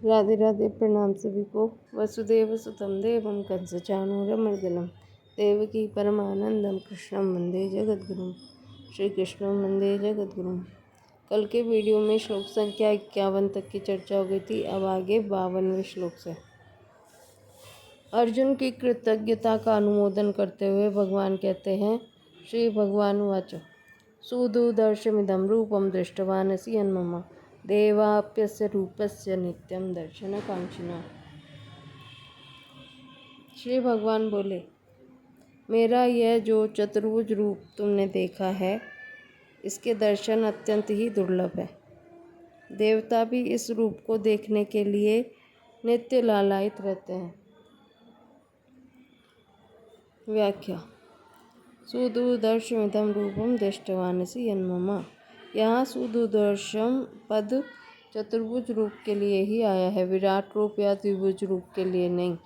राधे राधे। प्रणाम सभी को। वसुदेव सुतं देवं कंसचाणूरमर्दनं देवकी परमानंदम कृष्णं वंदे जगद्गुरुं। श्री कृष्णं वंदे जगद्गुरुं। कल के वीडियो में श्लोक संख्या 51 तक की चर्चा हो गई थी। अब आगे 52वें श्लोक से अर्जुन की कृतज्ञता का अनुमोदन करते हुए भगवान कहते हैं। श्री भगवान वाच सुदुर्दर्शमिदं रूपं दृष्टवानसि यन्मम देवाप्यस्य रूपस्य नित्यं दर्शनकांक्षिणा। श्री भगवान बोले, मेरा यह जो चतुर्भुज रूप तुमने देखा है, इसके दर्शन अत्यंत ही दुर्लभ है। देवता भी इस रूप को देखने के लिए नित्य लालायित रहते हैं। व्याख्या। सुदुर्दर्शमिदं रूपं दृष्टवानसि यन्मम। यहाँ सुदुर्दर्शम पद चतुर्भुज रूप के लिए ही आया है, विराट रूप या द्विभुज रूप के लिए नहीं।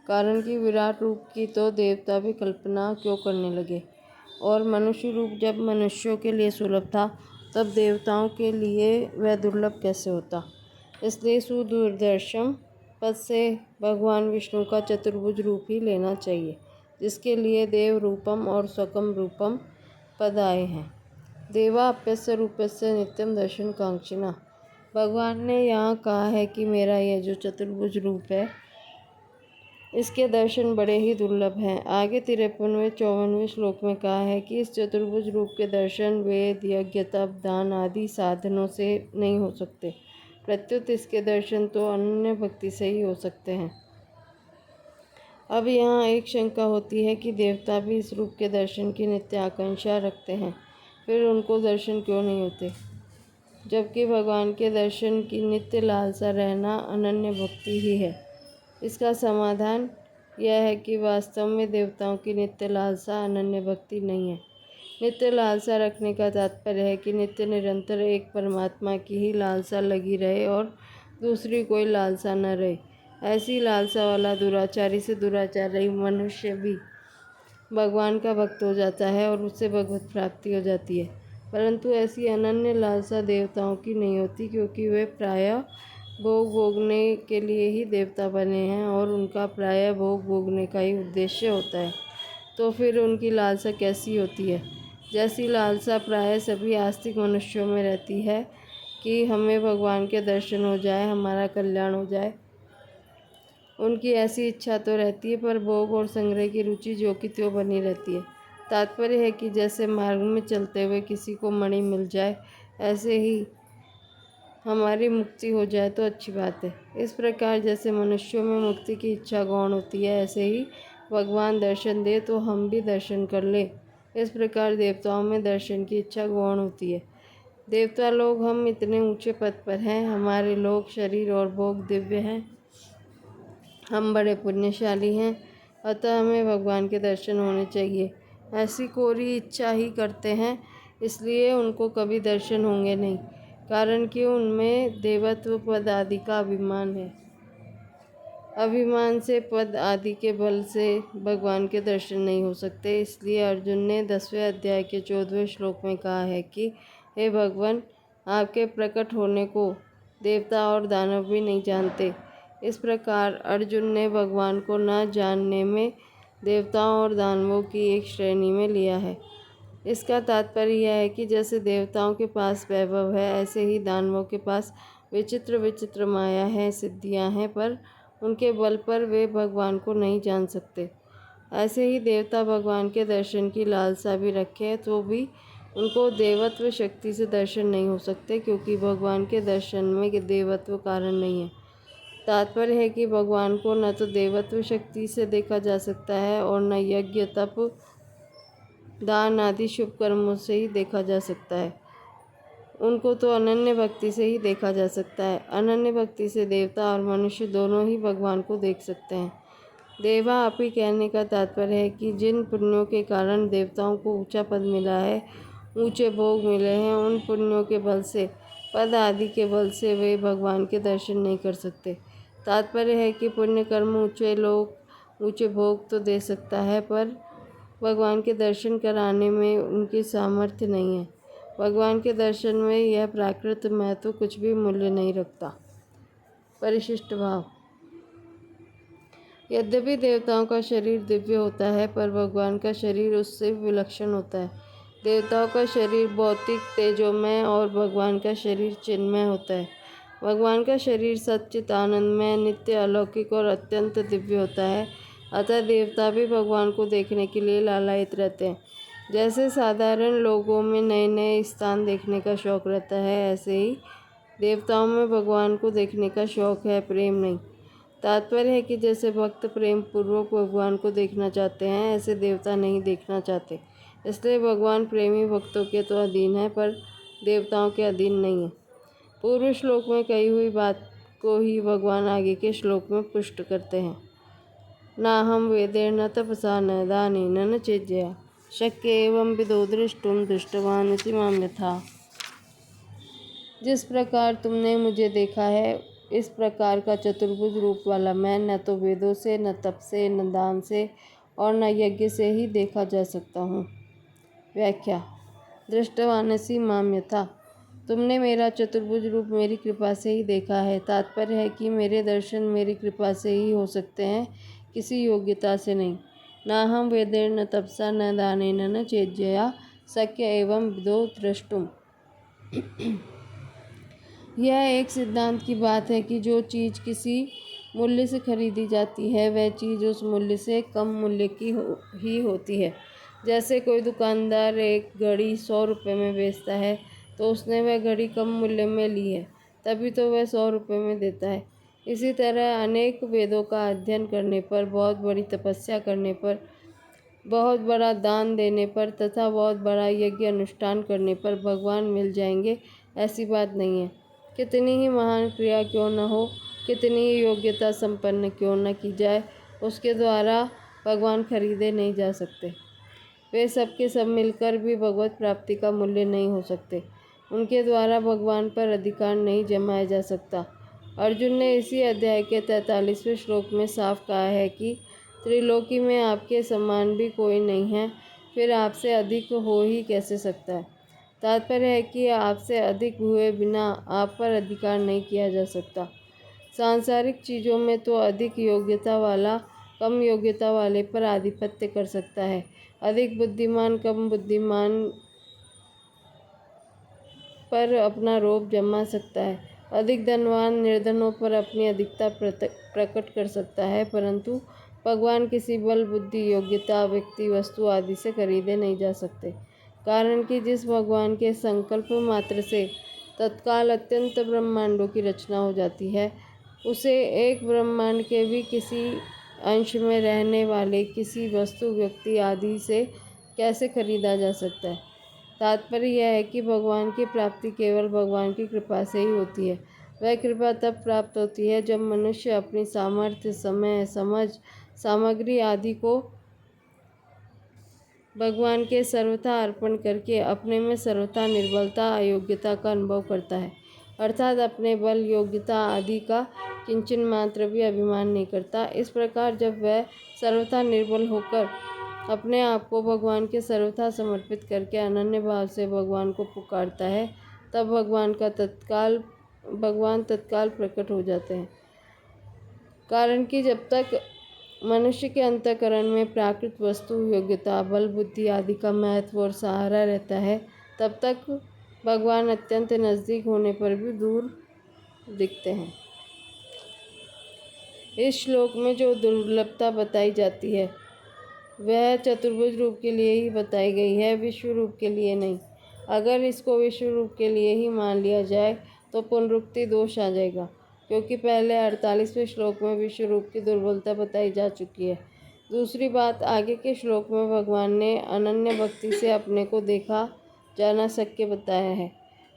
कारण कि विराट रूप की तो देवता भी कल्पना क्यों करने लगे, और मनुष्य रूप जब मनुष्यों के लिए सुलभ था, तब देवताओं के लिए वह दुर्लभ कैसे होता। इसलिए सुदुर्दर्शम पद से भगवान विष्णु का चतुर्भुज रूप ही लेना चाहिए, जिसके लिए देव रूपम और स्वकम रूपम पद आए हैं। देवाप्यस्य रूपस्य नित्यम दर्शन कांक्षिणा। भगवान ने यहाँ कहा है कि मेरा यह जो चतुर्भुज रूप है, इसके दर्शन बड़े ही दुर्लभ हैं। आगे 53वें 54वें श्लोक में कहा है कि इस चतुर्भुज रूप के दर्शन वेद यज्ञ तप दान आदि साधनों से नहीं हो सकते, प्रत्युत इसके दर्शन तो अनन्य भक्ति से ही हो सकते हैं। अब यहाँ एक शंका होती है कि देवता भी इस रूप के दर्शन की नित्य आकांक्षा रखते हैं, फिर उनको दर्शन क्यों नहीं होते, जबकि भगवान के दर्शन की नित्य लालसा रहना अनन्य भक्ति ही है। इसका समाधान यह है कि वास्तव में देवताओं की नित्य लालसा अनन्य भक्ति नहीं है। नित्य लालसा रखने का तात्पर्य है कि नित्य निरंतर एक परमात्मा की ही लालसा लगी रहे और दूसरी कोई लालसा न रहे। ऐसी लालसा वाला दुराचारी से दुराचारी मनुष्य भी भगवान का भक्त हो जाता है और उससे भगवत प्राप्ति हो जाती है, परंतु ऐसी अनन्य लालसा देवताओं की नहीं होती, क्योंकि वे प्रायः भोग भोगने के लिए ही देवता बने हैं और उनका प्रायः भोग भोगने का ही उद्देश्य होता है। तो फिर उनकी लालसा कैसी होती है? जैसी लालसा प्रायः सभी आस्तिक मनुष्यों में रहती है कि हमें भगवान के दर्शन हो जाए, हमारा कल्याण हो जाए। उनकी ऐसी इच्छा तो रहती है, पर भोग और संग्रह की रुचि जो कि त्यों बनी रहती है। तात्पर्य है कि जैसे मार्ग में चलते हुए किसी को मणि मिल जाए, ऐसे ही हमारी मुक्ति हो जाए तो अच्छी बात है। इस प्रकार जैसे मनुष्यों में मुक्ति की इच्छा गौण होती है, ऐसे ही भगवान दर्शन दे तो हम भी दर्शन कर ले। इस प्रकार देवताओं में दर्शन की इच्छा गौण होती है। देवता लोग हम इतने ऊंचे पद पर हैं, हमारे लोग शरीर और भोग दिव्य हैं, हम बड़े पुण्यशाली हैं, अतः हमें भगवान के दर्शन होने चाहिए। ऐसी कोरी इच्छा ही करते हैं, इसलिए उनको कभी दर्शन होंगे नहीं, कारण कि उनमें देवत्व पद आदि का अभिमान है। अभिमान से पद आदि के बल से भगवान के दर्शन नहीं हो सकते। इसलिए अर्जुन ने 10वें अध्याय के 14वें श्लोक में कहा है कि हे भगवान, आपके प्रकट होने को देवता और दानव भी नहीं जानते। इस प्रकार अर्जुन ने भगवान को न जानने में देवताओं और दानवों की एक श्रेणी में लिया है। इसका तात्पर्य यह है कि जैसे देवताओं के पास वैभव है, ऐसे ही दानवों के पास विचित्र विचित्र माया है, सिद्धियां हैं, पर उनके बल पर वे भगवान को नहीं जान सकते। ऐसे ही देवता भगवान के दर्शन की लालसा भी रखें तो भी उनको देवत्व शक्ति से दर्शन नहीं हो सकते, क्योंकि भगवान के दर्शन में देवत्व कारण नहीं है। तात्पर्य है कि भगवान को न तो देवत्व शक्ति से देखा जा सकता है और न यज्ञ तप दान आदि शुभ कर्मों से ही देखा जा सकता है। उनको तो अनन्य भक्ति से ही देखा जा सकता है। अनन्य भक्ति से देवता और मनुष्य दोनों ही भगवान को देख सकते हैं। देवा अपि कहने का तात्पर्य है कि जिन पुण्यों के कारण देवताओं को ऊंचा पद मिला है, ऊंचे भोग मिले हैं, उन पुण्यों के बल से, पद आदि के बल से वे भगवान के दर्शन नहीं कर सकते। तात्पर्य है कि पुण्य कर्म ऊंचे लोग ऊंचे भोग तो दे सकता है, पर भगवान के दर्शन कराने में उनकी सामर्थ्य नहीं है। भगवान के दर्शन में यह प्राकृत महत्व कुछ भी मूल्य नहीं रखता। परिशिष्ट भाव। यद्यपि देवताओं का शरीर दिव्य होता है, पर भगवान का शरीर उससे विलक्षण होता है। देवताओं का शरीर भौतिक तेजोमय और भगवान का शरीर चिन्मय होता है। भगवान का शरीर सच्चित आनंदमय, नित्य अलौकिक और अत्यंत दिव्य होता है। अतः देवता भी भगवान को देखने के लिए लालायित रहते हैं। जैसे साधारण लोगों में नए नए स्थान देखने का शौक रहता है, ऐसे ही देवताओं में भगवान को देखने का शौक है, प्रेम नहीं। तात्पर्य है कि जैसे भक्त प्रेम पूर्वक भगवान को देखना चाहते हैं, ऐसे देवता नहीं देखना चाहते। इसलिए भगवान प्रेमी भक्तों के तो अधीन है, पर देवताओं के अधीन नहीं है। पूर्व श्लोक में कही हुई बात को ही भगवान आगे के श्लोक में पुष्ट करते हैं। ना हम वेदेर्न तपसा न दानेन न चेज्जया शक्य एवं विदो दृष्टुम दृष्टवान इति माम यथा। जिस प्रकार तुमने मुझे देखा है, इस प्रकार का चतुर्भुज रूप वाला मैं न तो वेदों से, न तप से, न दान से और न यज्ञ से ही देखा जा सकता हूँ। व्याख्या। दृष्टवानसी माम यथा, तुमने मेरा चतुर्भुज रूप मेरी कृपा से ही देखा है। तात्पर्य है कि मेरे दर्शन मेरी कृपा से ही हो सकते हैं, किसी योग्यता से नहीं। ना हम वेदेर न तपसा न दानेन न चेज्जया शक्य एवं विदो द्रष्टुम। यह एक सिद्धांत की बात है कि जो चीज़ किसी मूल्य से खरीदी जाती है, वह चीज़ उस मूल्य से कम मूल्य की ही होती है। जैसे कोई दुकानदार एक घड़ी 100 रुपये में बेचता है, तो उसने वह घड़ी कम मूल्य में ली है, तभी तो वह 100 रुपये में देता है। इसी तरह अनेक वेदों का अध्ययन करने पर, बहुत बड़ी तपस्या करने पर, बहुत बड़ा दान देने पर तथा बहुत बड़ा यज्ञ अनुष्ठान करने पर भगवान मिल जाएंगे, ऐसी बात नहीं है। कितनी ही महान क्रिया क्यों न हो, कितनी ही योग्यता संपन्न क्यों न की जाए, उसके द्वारा भगवान खरीदे नहीं जा सकते। वे सब के सब मिलकर भी भगवत प्राप्ति का मूल्य नहीं हो सकते। उनके द्वारा भगवान पर अधिकार नहीं जमाया जा सकता। अर्जुन ने इसी अध्याय के 43वें श्लोक में साफ कहा है कि त्रिलोकी में आपके समान भी कोई नहीं है, फिर आपसे अधिक हो ही कैसे सकता है। तात्पर्य है कि आपसे अधिक हुए बिना आप पर अधिकार नहीं किया जा सकता। सांसारिक चीज़ों में तो अधिक योग्यता वाला कम योग्यता वाले पर आधिपत्य कर सकता है। अधिक बुद्धिमान कम बुद्धिमान पर अपना रोब जमा सकता है। अधिक धनवान निर्धनों पर अपनी अधिकता प्रकट कर सकता है, परंतु भगवान किसी बल, बुद्धि, योग्यता, व्यक्ति, वस्तु आदि से खरीदे नहीं जा सकते। कारण कि जिस भगवान के संकल्प मात्र से तत्काल अत्यंत ब्रह्मांडों की रचना हो जाती है, उसे एक ब्रह्मांड के भी किसी अंश में रहने वाले किसी वस्तु, व्यक्ति आदि से कैसे खरीदा जा सकता है। तात्पर्य यह है कि भगवान की प्राप्ति केवल भगवान की कृपा से ही होती है। वह कृपा तब प्राप्त होती है जब मनुष्य अपनी सामर्थ्य, समय, समझ, सामग्री आदि को भगवान के सर्वथा अर्पण करके अपने में सर्वथा निर्बलता, अयोग्यता का अनुभव करता है, अर्थात अपने बल, योग्यता आदि का किंचन मात्र भी अभिमान नहीं करता। इस प्रकार जब वह सर्वथा निर्बल होकर अपने आप को भगवान के सर्वथा समर्पित करके अनन्य भाव से भगवान को पुकारता है, तब भगवान तत्काल प्रकट हो जाते हैं। कारण कि जब तक मनुष्य के अंतःकरण में प्राकृत वस्तु, योग्यता, बल, बुद्धि आदि का महत्व और सहारा रहता है, तब तक भगवान अत्यंत नज़दीक होने पर भी दूर दिखते हैं। इस श्लोक में जो दुर्लभता बताई जाती है, वह चतुर्भुज रूप के लिए ही बताई गई है, विश्व रूप के लिए नहीं। अगर इसको विश्व रूप के लिए ही मान लिया जाए तो पुनरुक्ति दोष आ जाएगा, क्योंकि पहले 48वें श्लोक में विश्व रूप की दुर्बलता बताई जा चुकी है। दूसरी बात, आगे के श्लोक में भगवान ने अनन्य भक्ति से अपने को देखा जाना शक्य बताया है।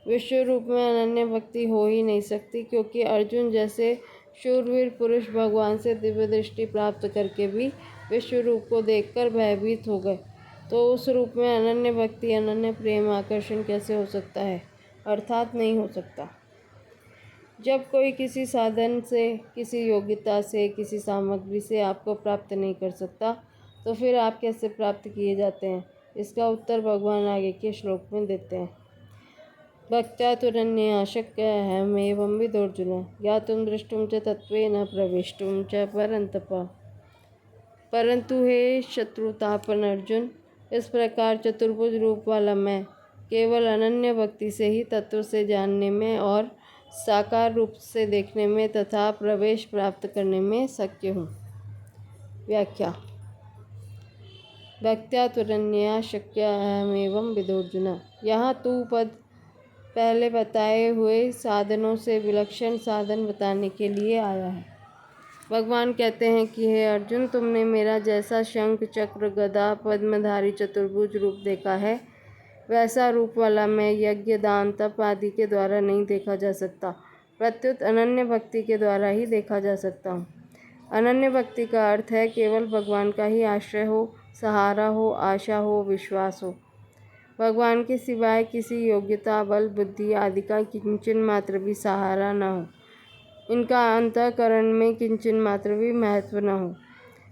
विश्व रूप में अनन्य भक्ति हो ही नहीं सकती, क्योंकि अर्जुन जैसे शूरवीर पुरुष भगवान से दिव्य दृष्टि प्राप्त करके भी विश्व रूप को देखकर भयभीत हो गए, तो उस रूप में अनन्य भक्ति, अनन्य प्रेम, आकर्षण कैसे हो सकता है? अर्थात नहीं हो सकता। जब कोई किसी साधन से, किसी योग्यता से, किसी सामग्री से आपको प्राप्त नहीं कर सकता, तो फिर आप कैसे प्राप्त किए जाते हैं? इसका उत्तर भगवान आगे के श्लोक में देते हैं। भक्त्या तुरन्या शक्यहमेवं विदोर्जुन ज्ञातुं दृष्टुं च तत्त्वेन प्रवेष्टुं च परन्तप। परंतु हे शत्रुतापन अर्जुन, इस प्रकार चतुर्भुज रूप वाला मैं केवल अनन्य भक्ति से ही तत्व से जानने में और साकार रूप से देखने में तथा प्रवेश प्राप्त करने में शक्य हूँ। व्याख्या। भक्त्या तुरन्या शक्यहमेवं विदोर्जुन, यहाँ तू पद पहले बताए हुए साधनों से विलक्षण साधन बताने के लिए आया है। भगवान कहते हैं कि हे अर्जुन, तुमने मेरा जैसा शंख चक्र गदा पद्मधारी चतुर्भुज रूप देखा है, वैसा रूप वाला मैं यज्ञ दान तप आदि के द्वारा नहीं देखा जा सकता, प्रत्युत अनन्य भक्ति के द्वारा ही देखा जा सकता हूँ। अनन्य भक्ति का अर्थ है केवल भगवान का ही आश्रय हो, सहारा हो, आशा हो, विश्वास हो। भगवान के सिवाय किसी योग्यता बल बुद्धि आदि का किंचन मात्र भी सहारा न हो, इनका अंतःकरण में किंचन मात्र भी महत्व न हो।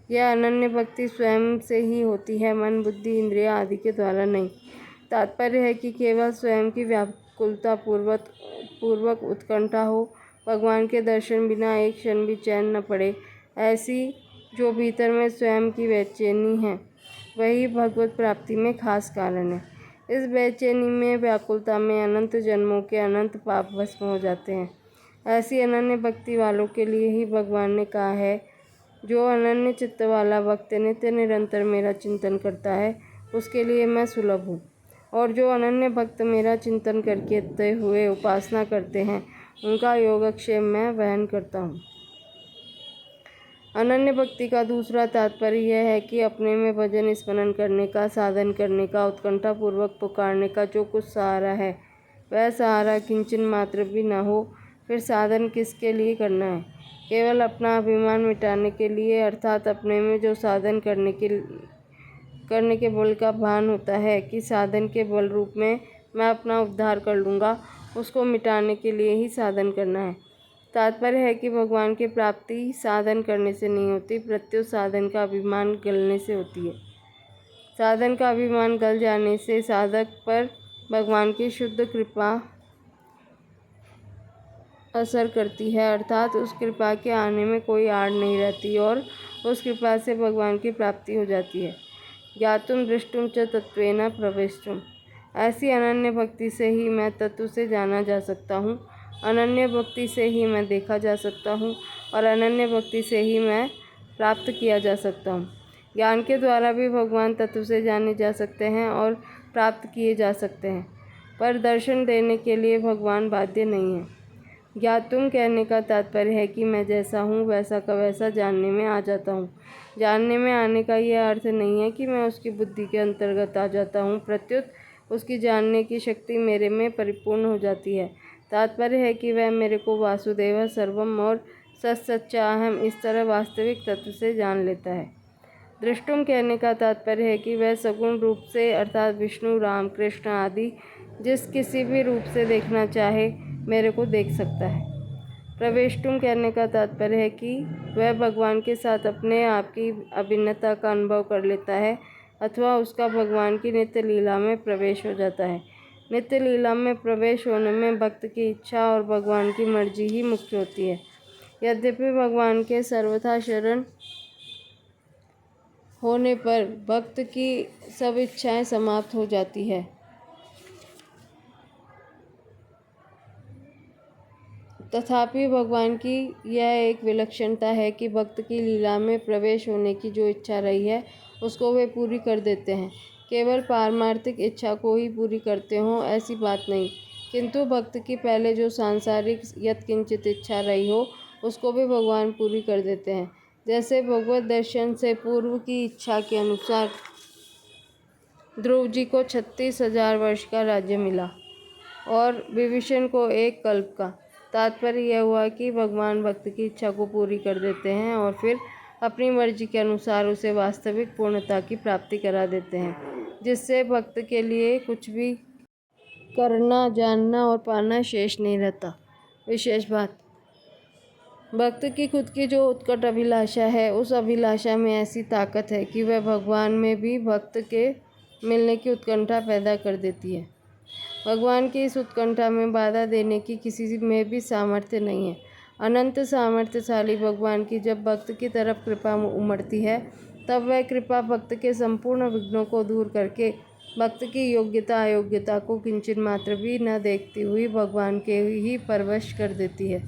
यह अनन्य भक्ति स्वयं से ही होती है, मन बुद्धि इंद्रिय आदि के द्वारा नहीं। तात्पर्य है कि केवल स्वयं की व्याकुलता पूर्वक उत्कंठा हो, भगवान के दर्शन बिना एक क्षण भी चैन न पड़े, ऐसी जो भीतर में स्वयं की बेचैनी है, वही भगवत प्राप्ति में खास कारण है। इस बेचैनी में व्याकुलता में अनंत जन्मों के अनंत पाप भस्म हो जाते हैं। ऐसी अनन्य भक्ति वालों के लिए ही भगवान ने कहा है, जो अनन्य चित्त वाला भक्त नित्य निरंतर मेरा चिंतन करता है, उसके लिए मैं सुलभ हूँ। और जो अनन्य भक्त मेरा चिंतन करते हुए उपासना करते हैं, उनका योगक्षेम मैं वहन करता हूँ। अनन्य भक्ति का दूसरा तात्पर्य यह है कि अपने में भजन स्मरण करने का, साधन करने का, उत्कंठा पूर्वक पुकारने का जो कुछ सहारा है, वह सहारा किंचन मात्र भी न हो। फिर साधन किसके लिए करना है? केवल अपना अभिमान मिटाने के लिए, अर्थात अपने में जो साधन करने के बल का भान होता है कि साधन के बल रूप में मैं अपना उद्धार कर लूँगा, उसको मिटाने के लिए ही साधन करना है। तात्पर्य है कि भगवान की प्राप्ति साधन करने से नहीं होती, प्रत्युत साधन का अभिमान गलने से होती है। साधन का अभिमान गल जाने से साधक पर भगवान की शुद्ध कृपा असर करती है, अर्थात उस कृपा के आने में कोई आड़ नहीं रहती और उस कृपा से भगवान की प्राप्ति हो जाती है। ज्ञातुम दृष्टुम च तत्त्वेन प्रवेष्टुम, ऐसी अनन्य भक्ति से ही मैं तत्व से जाना जा सकता हूँ, अनन्य भक्ति से ही मैं देखा जा सकता हूँ और अनन्य भक्ति से ही मैं प्राप्त किया जा सकता हूँ। ज्ञान के द्वारा भी भगवान तत्व से जाने जा सकते हैं और प्राप्त किए जा सकते हैं, पर दर्शन देने के लिए भगवान बाध्य नहीं है। ज्ञातुम कहने का तात्पर्य है कि मैं जैसा हूँ वैसा का वैसा जानने में आ जाता हूँ। जानने में आने का यह अर्थ नहीं है कि मैं उसकी बुद्धि के अंतर्गत आ जाता हूँ, प्रत्युत उसकी जानने की शक्ति मेरे में परिपूर्ण हो जाती है। तात्पर्य है कि वह मेरे को वासुदेव सर्वम और सच्चा अहम इस तरह वास्तविक तत्व से जान लेता है। दृष्टुम कहने का तात्पर्य है कि वह सगुण रूप से, अर्थात विष्णु राम कृष्ण आदि जिस किसी भी रूप से देखना चाहे मेरे को देख सकता है। प्रवेष्टुम कहने का तात्पर्य है कि वह भगवान के साथ अपने आप की अभिन्नता का अनुभव कर लेता है अथवा उसका भगवान की नित्य लीला में प्रवेश हो जाता है। नित्य लीला में प्रवेश होने में भक्त की इच्छा और भगवान की मर्जी ही मुख्य होती है। यद्यपि भगवान के सर्वथा शरण होने पर भक्त की सब इच्छाएं समाप्त हो जाती है, तथापि भगवान की यह एक विलक्षणता है कि भक्त की लीला में प्रवेश होने की जो इच्छा रही है, उसको वे पूरी कर देते हैं। केवल पारमार्थिक इच्छा को ही पूरी करते हों ऐसी बात नहीं, किंतु भक्त की पहले जो सांसारिक यत्किंचित इच्छा रही हो, उसको भी भगवान पूरी कर देते हैं। जैसे भगवत दर्शन से पूर्व की इच्छा के अनुसार ध्रुव जी को 36,000 वर्ष का राज्य मिला और विभीषण को 1 कल्प का। तात्पर्य यह हुआ कि भगवान भक्त की इच्छा को पूरी कर देते हैं और फिर अपनी मर्जी के अनुसार उसे वास्तविक पूर्णता की प्राप्ति करा देते हैं, जिससे भक्त के लिए कुछ भी करना, जानना और पाना शेष नहीं रहता। विशेष बात, भक्त की खुद की जो उत्कट अभिलाषा है, उस अभिलाषा में ऐसी ताकत है कि वह भगवान में भी भक्त के मिलने की उत्कंठा पैदा कर देती है। भगवान की इस उत्कंठा में बाधा देने की किसी में भी सामर्थ्य नहीं है। अनंत सामर्थ्यशाली भगवान की जब भक्त की तरफ कृपा उमड़ती है, तब वह कृपा भक्त के संपूर्ण विघ्नों को दूर करके भक्त की योग्यता अयोग्यता को किंचित मात्र भी न देखती हुई भगवान के ही परवश कर देती है,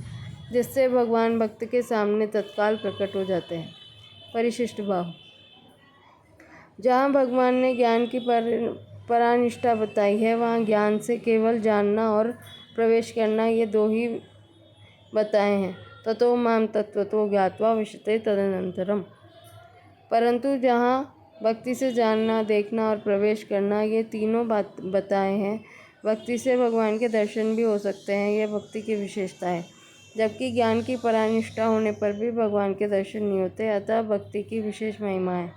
जिससे भगवान भक्त के सामने तत्काल प्रकट हो जाते हैं। परिशिष्ट भाव। जहाँ भगवान ने ज्ञान की परानिष्ठा बताई है, वहाँ ज्ञान से केवल जानना और प्रवेश करना, ये दो ही बताए हैं। ततो माम तत्वतो ज्ञात्वा विशते तदनंतरम। परंतु जहाँ भक्ति से जानना, देखना और प्रवेश करना, ये तीनों बात बताए हैं, भक्ति से भगवान के दर्शन भी हो सकते हैं। यह भक्ति की विशेषता है। जबकि ज्ञान की परानिष्ठा होने पर भी भगवान के दर्शन नहीं होते, अतः भक्ति की विशेष महिमा है।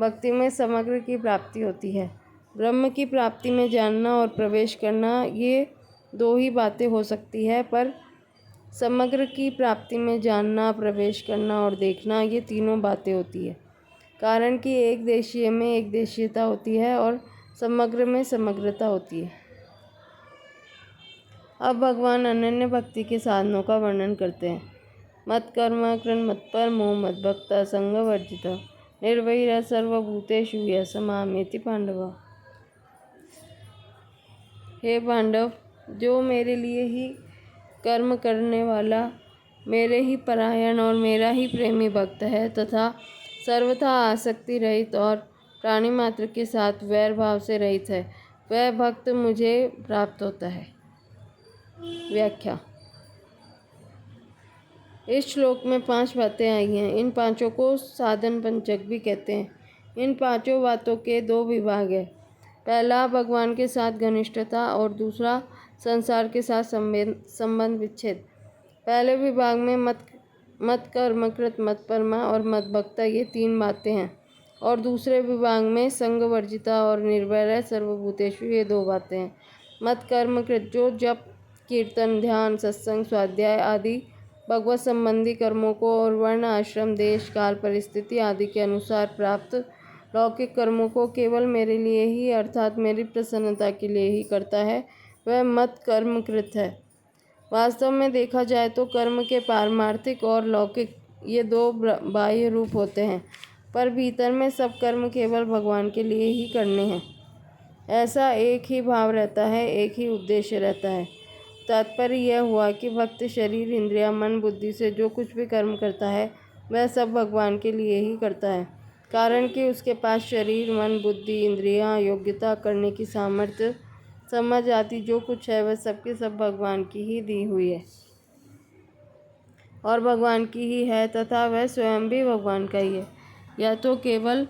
भक्ति में समग्र की प्राप्ति होती है। ब्रह्म की प्राप्ति में जानना और प्रवेश करना, ये दो ही बातें हो सकती है, पर समग्र की प्राप्ति में जानना, प्रवेश करना और देखना, ये तीनों बातें होती है। कारण कि एक देशीय में एक देशीयता होती है और समग्र में समग्रता होती है। अब भगवान अनन्य भक्ति के साधनों का वर्णन करते हैं। मत कर्म कृन मत परमो मत भक्त संग वर्जित निर्वैर सर्वभूतेषु यः मामेति पांडव। हे पांडव, जो मेरे लिए ही कर्म करने वाला, मेरे ही परायण और मेरा ही प्रेमी भक्त है तथा सर्वथा आसक्ति रहित और प्राणी मात्र के साथ वैर भाव से रहित है, वह भक्त मुझे प्राप्त होता है। व्याख्या। इस श्लोक में 5 बातें आई हैं। इन पांचों को साधन पंचक भी कहते हैं। इन पांचों बातों के 2 विभाग हैं। पहला भगवान के साथ घनिष्ठता और दूसरा संसार के साथ संबंध विच्छेद। पहले विभाग में मत कर्म कृत मत परमा और मत भक्ता, ये 3 बातें हैं, और दूसरे विभाग में संग वर्जिता और निर्वैर सर्वभूतेषु, ये 2 बातें हैं। मत कर्म कृत, जो जप कीर्तन ध्यान सत्संग स्वाध्याय आदि भगवत संबंधी कर्मों को और वर्ण आश्रम देश काल परिस्थिति आदि के अनुसार प्राप्त लौकिक कर्मों को केवल मेरे लिए ही, अर्थात मेरी प्रसन्नता के लिए ही करता है, वह मत कर्म कृत है। वास्तव में देखा जाए तो कर्म के पारमार्थिक और लौकिक, ये 2 बाह्य रूप होते हैं, पर भीतर में सब कर्म केवल भगवान के लिए ही करने हैं। ऐसा एक ही भाव रहता है, एक ही उद्देश्य रहता है। तात्पर्य यह हुआ कि भक्त शरीर इंद्रिया मन बुद्धि से जो कुछ भी कर्म करता है, वह सब भगवान के लिए ही करता है। कारण कि उसके पास शरीर मन बुद्धि इंद्रियां योग्यता करने की सामर्थ्य समझ आदि जो कुछ है, वह सबके सब भगवान की ही दी हुई है और भगवान की ही है, तथा वह स्वयं भी भगवान का ही है। या तो केवल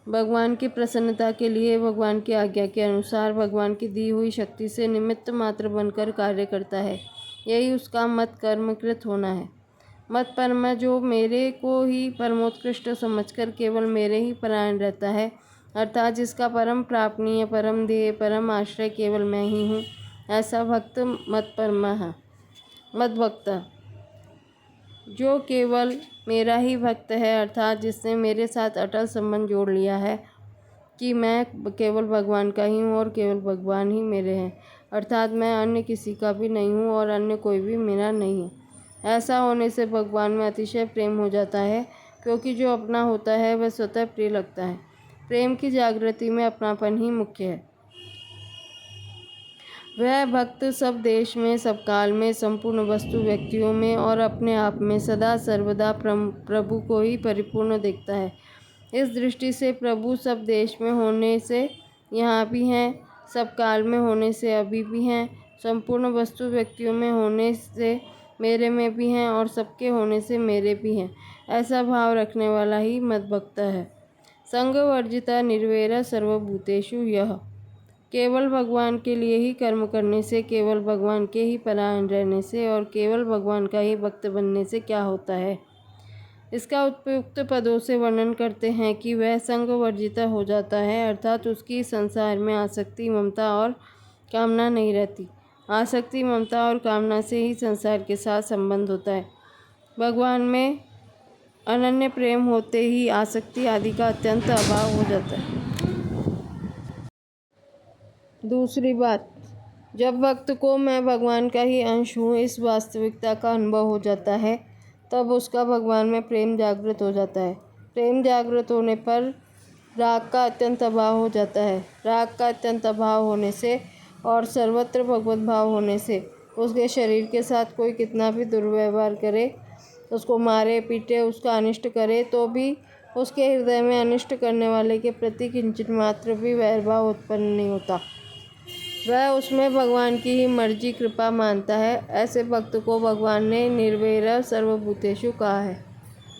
भगवान की प्रसन्नता के लिए भगवान की आज्ञा के अनुसार भगवान की दी हुई शक्ति से निमित्त मात्र बनकर कार्य करता है, यही उसका मत कर्मकृत होना है। मत परमा, जो मेरे को ही परमोत्कृष्ट समझकर केवल मेरे ही परायण रहता है, अर्थात जिसका परम प्रापणीय परम ध्येय परम आश्रय केवल मैं ही हूँ, ऐसा भक्त मत परमा है। मत भक्ता, जो केवल मेरा ही भक्त है, अर्थात जिसने मेरे साथ अटल संबंध जोड़ लिया है कि मैं केवल भगवान का ही हूँ और केवल भगवान ही मेरे हैं, अर्थात मैं अन्य किसी का भी नहीं हूँ और अन्य कोई भी मेरा नहीं है। ऐसा होने से भगवान में अतिशय प्रेम हो जाता है, क्योंकि जो अपना होता है वह स्वतः प्रिय लगता है। प्रेम की जागृति में अपनापन ही मुख्य है। वह भक्त सब देश में सब काल में संपूर्ण वस्तु व्यक्तियों में और अपने आप में सदा सर्वदा प्रभु को ही परिपूर्ण देखता है। इस दृष्टि से प्रभु सब देश में होने से यहाँ भी हैं, सब काल में होने से अभी भी हैं, संपूर्ण वस्तु व्यक्तियों में होने से मेरे में भी हैं और सबके होने से मेरे भी हैं, ऐसा भाव रखने वाला ही मद्भक्त है। संग वर्जिता निर्वैरा सर्वभूतेषु यः। केवल भगवान के लिए ही कर्म करने से, केवल भगवान के ही परायण रहने से और केवल भगवान का ही भक्त बनने से क्या होता है, इसका उपयुक्त पदों से वर्णन करते हैं कि वह संग वर्जिता हो जाता है, अर्थात उसकी संसार में आसक्ति ममता और कामना नहीं रहती। आसक्ति ममता और कामना से ही संसार के साथ संबंध होता है। भगवान में अनन्य प्रेम होते ही आसक्ति आदि का अत्यंत अभाव हो जाता है। दूसरी बात, जब भक्त को मैं भगवान का ही अंश हूँ इस वास्तविकता का अनुभव हो जाता है, तब उसका भगवान में प्रेम जागृत हो जाता है। प्रेम जागृत होने पर राग का अत्यंत अभाव हो जाता है। राग का अत्यंत अभाव होने से और सर्वत्र भगवत भाव होने से उसके शरीर के साथ कोई कितना भी दुर्व्यवहार करे, उसको मारे पीटे, उसका अनिष्ट करे, तो भी उसके हृदय में अनिष्ट करने वाले के प्रति किंचित मात्र भी वैरभाव उत्पन्न नहीं होता। वह उसमें भगवान की ही मर्जी कृपा मानता है। ऐसे भक्त को भगवान ने निर्वैर सर्वभूतेषु कहा है।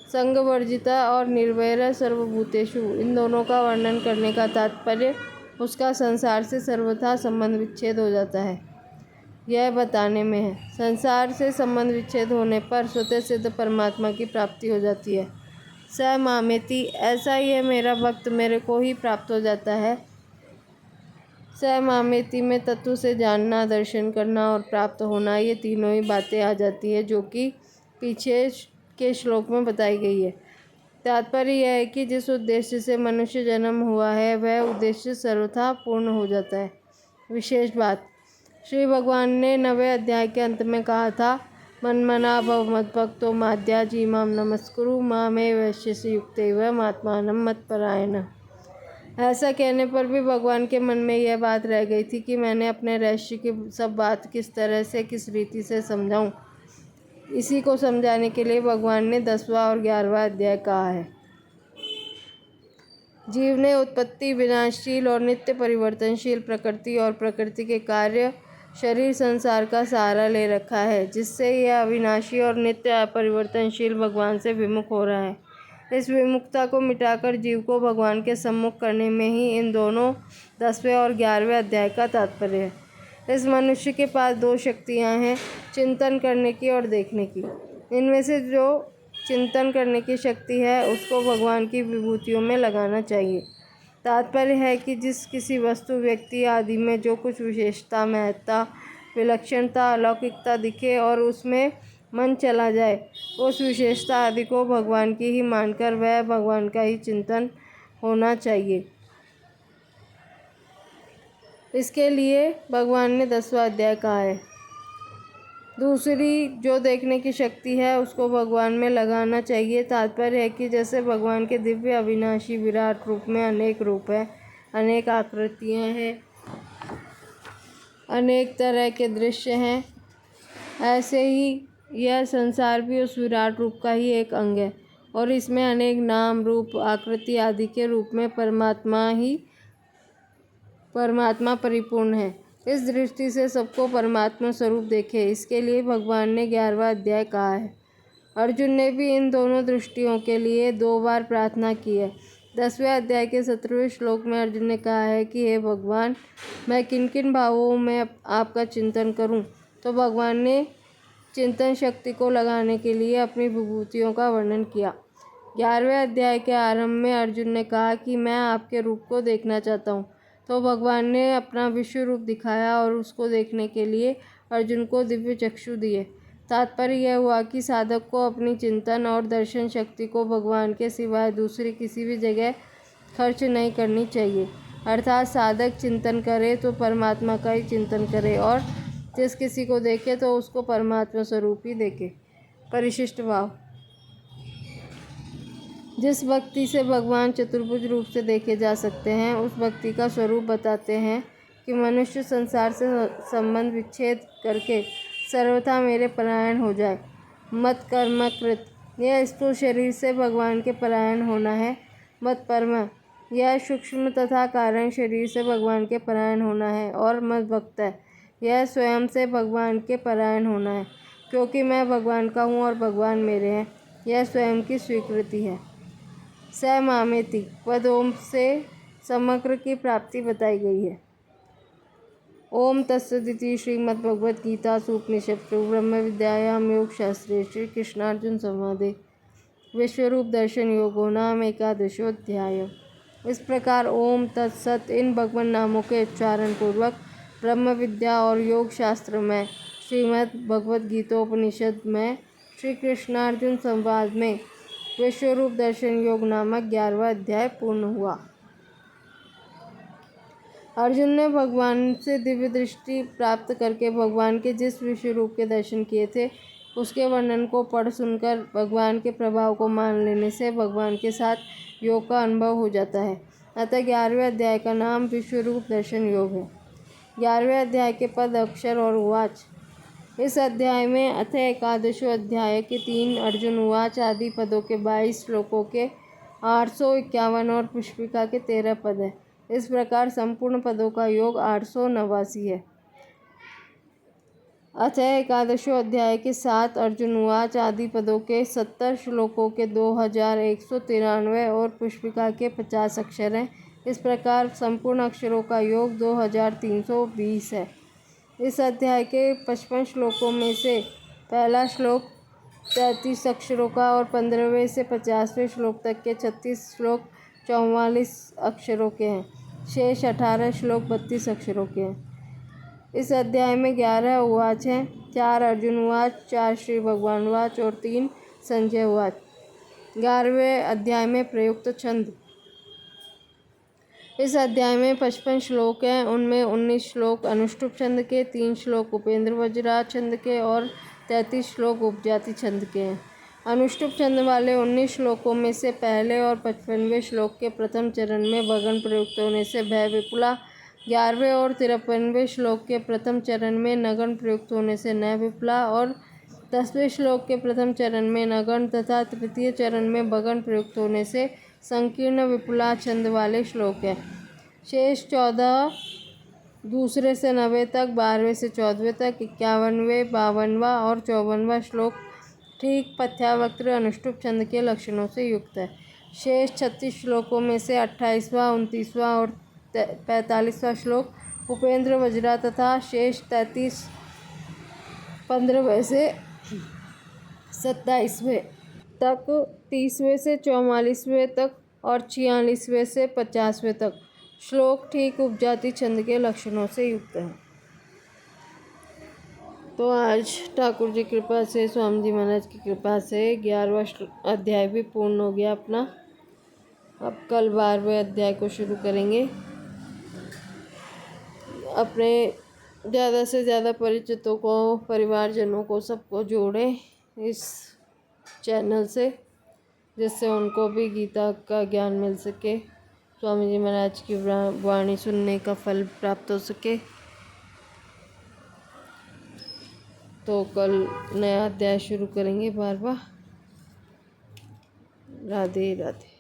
संग वर्जिता और निर्वैर सर्वभूतेषु, इन दोनों का वर्णन करने का तात्पर्य उसका संसार से सर्वथा संबंध विच्छेद हो जाता है, यह बताने में है। संसार से संबंध विच्छेद होने पर स्वतः सिद्ध परमात्मा की प्राप्ति हो जाती है। स मामेति, ऐसा ही है मेरा भक्त मेरे को ही प्राप्त हो जाता है। स मामेति में तत्व से जानना, दर्शन करना और प्राप्त होना, ये तीनों ही बातें आ जाती है जो कि पीछे के श्लोक में बताई गई है। तात्पर्य यह है कि जिस उद्देश्य से मनुष्य जन्म हुआ है वह उद्देश्य सर्वथा पूर्ण हो जाता है। विशेष बात, श्री भगवान ने 9वें अध्याय के अंत में कहा था, मन्मना भव मद्भक्तो माद्याजी माम नमस्कुरु मामे वैश्यसि युक्तैव महात्मानं मत्परायण। ऐसा कहने पर भी भगवान के मन में यह बात रह गई थी कि मैंने अपने रहस्य की सब बात किस तरह से, किस रीति से समझाऊं। इसी को समझाने के लिए भगवान ने 10वां और 11वां अध्याय कहा है। जीव ने उत्पत्ति, विनाशशील और नित्य परिवर्तनशील प्रकृति और प्रकृति के कार्य, शरीर, संसार का सहारा ले रखा है, जिससे यह अविनाशी और नित्य परिवर्तनशील भगवान से विमुख हो रहा है। इस विमुखता को मिटाकर जीव को भगवान के सम्मुख करने में ही इन दोनों 10वें और 11वें अध्याय का तात्पर्य है। इस मनुष्य के पास 2 शक्तियाँ हैं, चिंतन करने की और देखने की। इनमें से जो चिंतन करने की शक्ति है उसको भगवान की विभूतियों में लगाना चाहिए। तात्पर्य है कि जिस किसी वस्तु, व्यक्ति आदि में जो कुछ विशेषता, महत्ता, विलक्षणता, अलौकिकता दिखे और उसमें मन चला जाए, उस विशेषता आदि को भगवान की ही मानकर वह भगवान का ही चिंतन होना चाहिए। इसके लिए भगवान ने 10वां अध्याय कहा है। दूसरी जो देखने की शक्ति है उसको भगवान में लगाना चाहिए। तात्पर्य है कि जैसे भगवान के दिव्य अविनाशी विराट रूप में अनेक रूप हैं, अनेक आकृतियाँ हैं, अनेक तरह के दृश्य हैं, ऐसे ही यह संसार भी उस विराट रूप का ही एक अंग है और इसमें अनेक नाम, रूप, आकृति आदि के रूप में परमात्मा परिपूर्ण है। इस दृष्टि से सबको परमात्मा स्वरूप देखे, इसके लिए भगवान ने 11वां अध्याय कहा है। अर्जुन ने भी इन दोनों दृष्टियों के लिए 2 बार प्रार्थना की है। 10वें अध्याय के 17वें श्लोक में अर्जुन ने कहा है कि हे भगवान, मैं किन किन भावों में आपका चिंतन करूं? तो भगवान ने चिंतन शक्ति को लगाने के लिए अपनी विभूतियों का वर्णन किया। 11वें अध्याय के आरंभ में अर्जुन ने कहा कि मैं आपके रूप को देखना चाहता हूँ, तो भगवान ने अपना विश्व रूप दिखाया और उसको देखने के लिए अर्जुन को दिव्य चक्षु दिए। तात्पर्य यह हुआ कि साधक को अपनी चिंतन और दर्शन शक्ति को भगवान के सिवाय दूसरी किसी भी जगह खर्च नहीं करनी चाहिए। अर्थात साधक चिंतन करे तो परमात्मा का ही चिंतन करे और जिस किसी को देखे तो उसको परमात्मा स्वरूप ही देखे। परिशिष्ट भाव, जिस भक्ति से भगवान चतुर्भुज रूप से देखे जा सकते हैं उस भक्ति का स्वरूप बताते हैं कि मनुष्य संसार से संबंध विच्छेद करके सर्वथा मेरे परायण हो जाए। मत कर्म कृत, यह स्थूल शरीर से भगवान के परायण होना है। मत परम, यह सूक्ष्म तथा कारण शरीर से भगवान के परायण होना है। और मत भक्त, यह स्वयं से भगवान के परायण होना है, क्योंकि मैं भगवान का हूँ और भगवान मेरे हैं, यह स्वयं की स्वीकृति है। स मामेति पद ओम से समग्र की प्राप्ति बताई गई है। ओम तत्सदिति श्रीमद्भगवद्गीतासु उपनिषत्सु ब्रह्म विद्यायां योगशास्त्रे श्री कृष्णार्जुन संवादे विश्वरूप दर्शन योगो नाम एकादशोऽध्याय। इस प्रकार ओम तत्सत इन भगवान नामों के उच्चारण पूर्वक ब्रह्म विद्या और योग शास्त्र में श्रीमद् भगवद्गीतोपनिषद में श्री कृष्णार्जुन संवाद में विश्वरूप दर्शन योग नामक 11वां अध्याय पूर्ण हुआ। अर्जुन ने भगवान से दिव्य दृष्टि प्राप्त करके भगवान के जिस विश्व रूप के दर्शन किए थे उसके वर्णन को पढ़ सुनकर भगवान के प्रभाव को मान लेने से भगवान के साथ योग का अनुभव हो जाता है। अतः 11वें अध्याय का नाम विश्वरूप दर्शन योग है। 11वें अध्याय के पद अक्षर और उवाच। इस अध्याय में अथ एकादशो अध्याय के 3 अर्जुन उवाच आदि पदों के 22 श्लोकों के 851 और पुष्पिका के 13 पद है। इस प्रकार संपूर्ण पदों का योग 889 है। अथ एकादशो अध्याय के 7 अर्जुन उवाच आदि पदों के 70 श्लोकों के 2193 और पुष्पिका के 50 अक्षर हैं। इस प्रकार संपूर्ण अक्षरों का योग 2320 है। इस अध्याय के 55 श्लोकों में से पहला श्लोक 33 अक्षरों का और 15वें से 50वें श्लोक तक के 36 श्लोक 44 अक्षरों के हैं। शेष 18 श्लोक 32 अक्षरों के हैं। इस अध्याय में 11 उवाच हैं। 4 अर्जुन उवाच, 4 श्री भगवान उवाच और 3 संजय उवाच। 11वें अध्याय में प्रयुक्त छंद। इस अध्याय में 55 श्लोक हैं। उनमें 19 श्लोक अनुष्टुप छंद के, 3 श्लोक उपेंद्र वज्राज छंद के और 33 श्लोक उपजाति छंद के हैं। अनुष्टुप छंद वाले 19 श्लोकों में से पहले और 55वें श्लोक के प्रथम चरण में भगन प्रयुक्त होने से भय विपुला, 11वें और 53वें श्लोक के प्रथम चरण में नगन प्रयुक्त होने से न विपुला और 10वें श्लोक के प्रथम चरण में नगन तथा तृतीय चरण में भगन प्रयुक्त होने से संकीर्ण विपुला छंद वाले श्लोक है। शेष 14 दूसरे से 90 तक, 12वें से 14वें तक, 51वें, 52वां और 54वां श्लोक ठीक पथ्यावक्त्र अनुष्टुप छंद के लक्षणों से युक्त है। शेष 36 श्लोकों में से 28वां, 29वां और 45वां श्लोक उपेंद्र वज्रा तथा शेष 33 15वें से 27वें तक, 30वें से 44वें तक और 46वें से 50वें तक श्लोक ठीक उपजाति छंद के लक्षणों से युक्त हैं। तो आज ठाकुर जी की कृपा से, स्वामी जी महाराज की कृपा से 11वां अध्याय भी पूर्ण हो गया अपना। अब कल 12वें अध्याय को शुरू करेंगे। अपने ज़्यादा से ज़्यादा परिचितों को, परिवारजनों को, सबको जोड़ें इस चैनल से, जिससे उनको भी गीता का ज्ञान मिल सके, स्वामी जी महाराज की वाणी सुनने का फल प्राप्त हो सके। तो कल नया अध्याय शुरू करेंगे 12वां। राधे राधे।